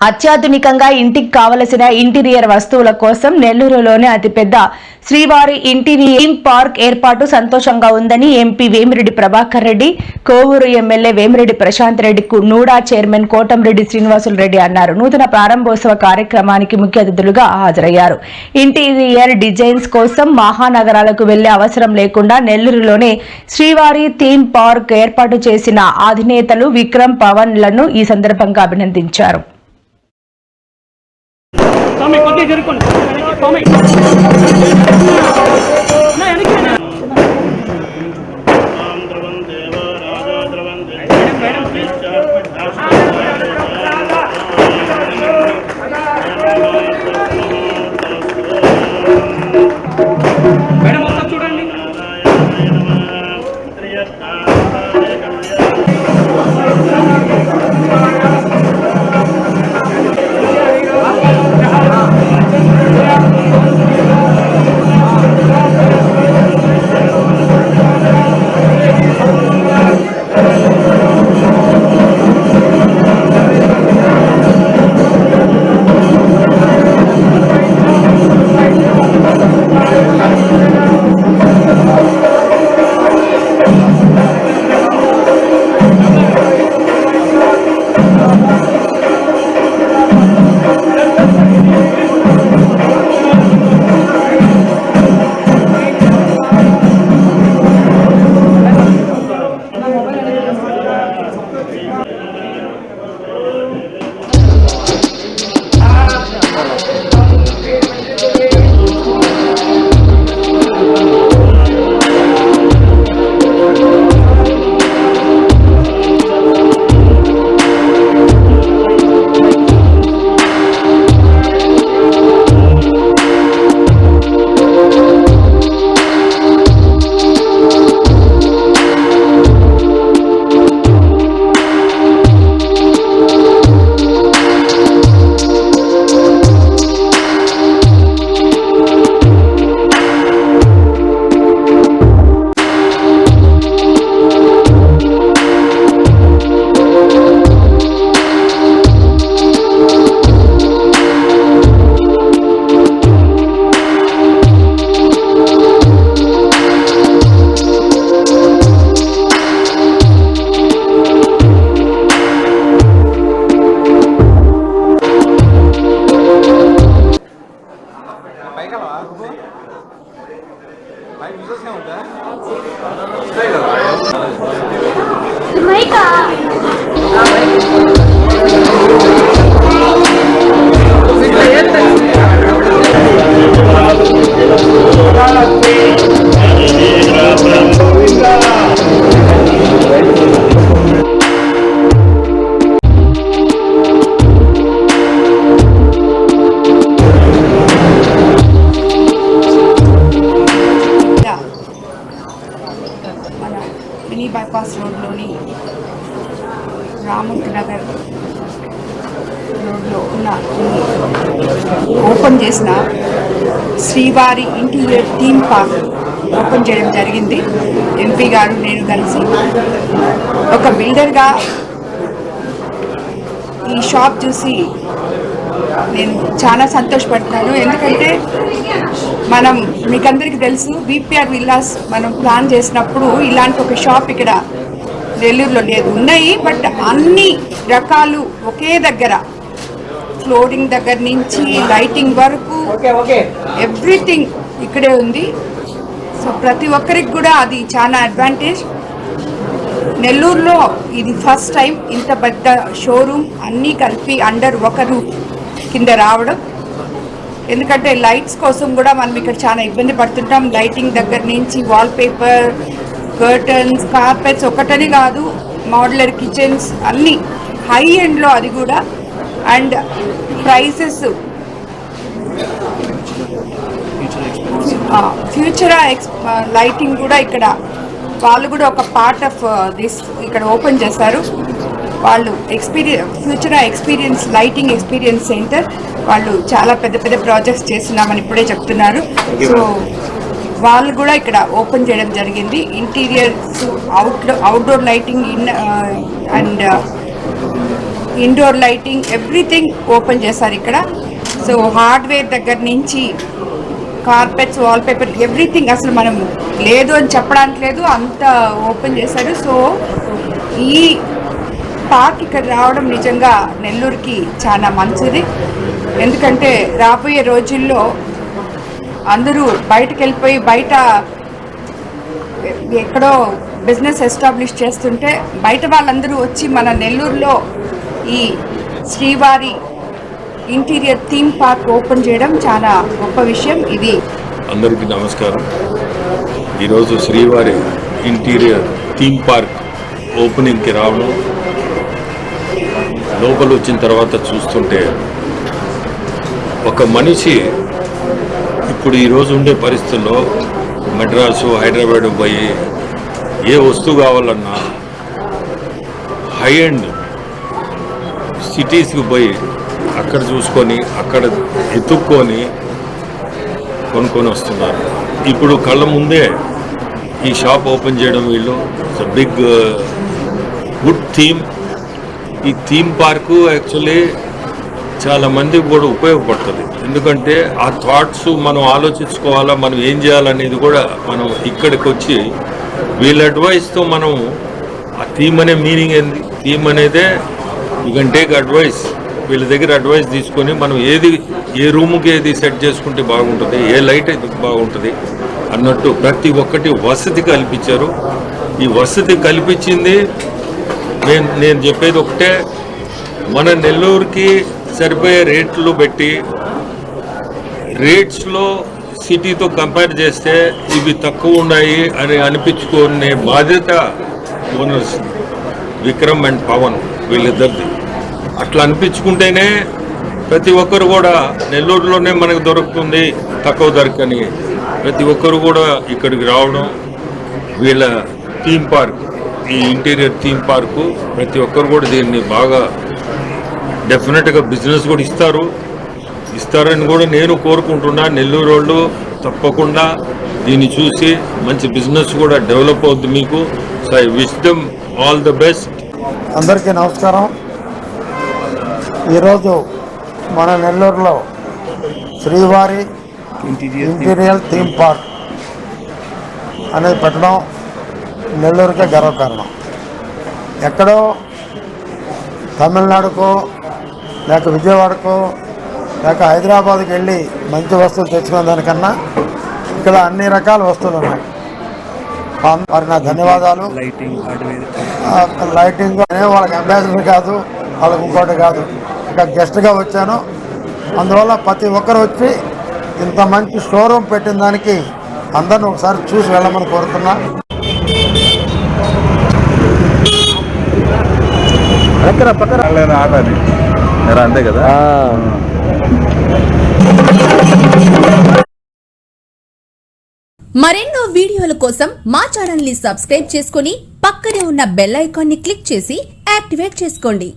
అత్యాధునికంగా ఇంటికి కావలసిన ఇంటీరియర్ వస్తువుల కోసం నెల్లూరులోని అతిపెద్ద శ్రీవారి ఇంటీరియర్ పార్క్ ఏర్పాటు సంతోషంగా ఉందని MP Vemireddy Prabhakar Reddy, Kovur MLA Vemireddy Prashanth Reddy, NUDA chairman Kotamreddy Srinivasulu Reddy అన్నారు. నూతన ప్రారంభోత్సవ కార్యక్రమానికి ముఖ్య అతిథులుగా హాజరయ్యారు. ఇంటీరియర్ డిజైన్స్ కోసం మహానగరాలకు వెళ్లే అవసరం లేకుండా నెల్లూరులోనే శ్రీవారి థీమ్ పార్క్ ఏర్పాటు చేసిన అధినేతలు విక్రమ్, పవన్ లను ఈ సందర్భంగా అభినందించారు. బైపాస్ రోడ్లోని రామూర్తి నగర్ రోడ్లో ఉన్న ఓపెన్ చేసిన శ్రీవారి ఇంటీరియర్ థీమ్ పార్క్ ఓపెన్ చేయడం జరిగింది. ఎంపీ గారు నేను కలిసి ఒక బిల్డర్గా ఈ షాప్ చూసి నేను చాలా సంతోషపడుతున్నాను. ఎందుకంటే మనం మీకందరికీ తెలుసు విపిఆర్ విల్లాస్ మనం ప్లాన్ చేసినప్పుడు ఇలాంటి ఒక షాప్ ఇక్కడ నెల్లూరులో లేదు. ఉన్నాయి, బట్ అన్ని రకాలు ఒకే దగ్గర, ఫ్లోరింగ్ దగ్గర నుంచి లైటింగ్ వరకు ఎవ్రీథింగ్ ఇక్కడే ఉంది. సో ప్రతి ఒక్కరికి కూడా అది చాలా అడ్వాంటేజ్. నెల్లూరులో ఇది ఫస్ట్ టైం ఇంత పెద్ద షోరూమ్ అన్నీ కలిపి అండర్ ఒక రూఫ్ కింద రావడం. ఎందుకంటే లైట్స్ కోసం కూడా మనం ఇక్కడ చాలా ఇబ్బంది పడుతుంటాం. లైటింగ్ దగ్గర నుంచి వాల్పేపర్, కర్టన్స్, కార్పెట్స్ ఒకటని కాదు, మోడ్యులర్ కిచెన్స్ అన్నీ హై ఎండ్లో, అది కూడా. అండ్ ప్రైసెస్ ఫ్యూచర్ లైటింగ్ కూడా ఇక్కడ వాళ్ళు కూడా ఒక పార్ట్ ఆఫ్ దిస్ ఇక్కడ ఓపెన్ చేశారు. వాళ్ళు future experience lighting experience centre వాళ్ళు చాలా పెద్ద పెద్ద ప్రాజెక్ట్స్ చేస్తున్నామని ఇప్పుడే చెప్తున్నారు. సో వాళ్ళు కూడా ఇక్కడ ఓపెన్ చేయడం జరిగింది. Interiors, outdoor lighting, and indoor lighting everything open చేశారు ఇక్కడ. సో హార్డ్వేర్ దగ్గర నుంచి కార్పెట్స్, వాల్పేపర్, ఎవ్రీథింగ్ అసలు మనం లేదు అని చెప్పడానికి లేదు, అంత ఓపెన్ చేశారు. సో ఈ పార్క్ ఇక్కడ రావడం నిజంగా నెల్లూరుకి చాలా మంచిది. ఎందుకంటే రాబోయే రోజుల్లో అందరూ బయటకు వెళ్ళిపోయి బయట ఎక్కడో బిజినెస్ ఎస్టాబ్లిష్ చేస్తుంటే బయట వాళ్ళందరూ వచ్చి మన నెల్లూరులో ఈ శ్రీవారి ఇంటీరియర్ థీమ్ పార్క్ ఓపెన్ చేయడం చాలా గొప్ప విషయం. ఇది అందరికీ నమస్కారం. ఈరోజు శ్రీవారి ఇంటీరియర్ థీమ్ పార్క్ ఓపెనింగ్కి రావడం, లోపల వచ్చిన తర్వాత చూస్తుంటే ఒక మనిషి ఇప్పుడు ఈరోజు ఉండే పరిస్థితుల్లో మెడ్రాసు, హైదరాబాద్ పోయి ఏ వస్తువు కావాలన్నా హై ఎండ్ సిటీస్కి పోయి అక్కడ చూసుకొని అక్కడ ఎత్తుక్కొని కొనుక్కొని వస్తున్నారు. ఇప్పుడు కళ్ళ ముందే ఈ షాప్ ఓపెన్ చేయడం, వీళ్ళు బిగ్ గుడ్ థీమ్. ఈ థీమ్ పార్కు యాక్చువల్లీ చాలా మందికి కూడా ఉపయోగపడుతుంది. ఎందుకంటే ఆ థాట్స్ మనం ఆలోచించుకోవాలా, మనం ఏం చేయాలనేది కూడా మనం ఇక్కడికి వచ్చి వీళ్ళ అడ్వైస్తో మనం ఆ థీమ్ అనే మీనింగ్ ఏంది, థీమ్ అనేదే యూ కెన్ టేక్ అడ్వైస్. వీళ్ళ దగ్గర అడ్వైస్ తీసుకొని మనం ఏ రూముకి ఏది సెట్ చేసుకుంటే బాగుంటుంది, ఏ లైట్ అయితే బాగుంటుంది అన్నట్టు ప్రతి ఒక్కటి వసతి కల్పించారు. ఈ వసతి కల్పించింది నేను చెప్పేది ఒకటే, మన నెల్లూరుకి సరిపోయే రేట్లు పెట్టి రేట్స్లో సిటీతో కంపేర్ చేస్తే ఇవి తక్కువ ఉన్నాయి అని అనిపించుకునే బాధ్యత ఓనర్స్ విక్రమ్ అండ్ పవన్ వీళ్ళిద్దరిది. అట్లా అనిపించుకుంటేనే ప్రతి ఒక్కరు కూడా నెల్లూరులోనే మనకు దొరుకుతుంది తక్కువ ధరకని ప్రతి ఒక్కరు కూడా ఇక్కడికి రావడం, వీళ్ళ థీమ్ పార్క్, ఈ ఇంటీరియర్ థీమ్ పార్కు ప్రతి ఒక్కరు కూడా దీన్ని బాగా డెఫినెట్గా బిజినెస్ కూడా ఇస్తారని కూడా నేను కోరుకుంటున్నా. నెల్లూరు వాళ్ళు తప్పకుండా దీన్ని చూసి మంచి బిజినెస్ కూడా డెవలప్ అవుద్ది మీకు. So I wish them all the best. అందరికీ నమస్కారం. ఈరోజు మన నెల్లూరులో శ్రీవారి ఇంటీరియర్ థీమ్ పార్క్ అనేది పెట్టడం నెల్లూరుకే గర్వకారణం. ఎక్కడో తమిళనాడుకో లేక విజయవాడకో లేక హైదరాబాద్కి వెళ్ళి మంచి వస్తువులు తెచ్చుకునే దానికన్నా ఇక్కడ అన్ని రకాల వస్తువులు ఉన్నాయి. మరి నా ధన్యవాదాలు. లైటింగ్ వాళ్ళకి అంబాసిడర్ కాదు, వాళ్ళకి ఇంకోటి కాదు, ఇక్కడ గెస్ట్గా వచ్చాను. అందువల్ల ప్రతి ఒక్కరు వచ్చి ఇంత మంచి షోరూమ్ పెట్టిన దానికి అందరిని ఒకసారి చూసి వెళ్ళమని కోరుతున్నా. అంతే కదా. మరెన్నో వీడియోల కోసం మా ఛానల్ ని సబ్స్క్రైబ్ చేసుకుని పక్కనే ఉన్న బెల్ ఐకాన్ ని క్లిక్ చేసి యాక్టివేట్ చేసుకోండి.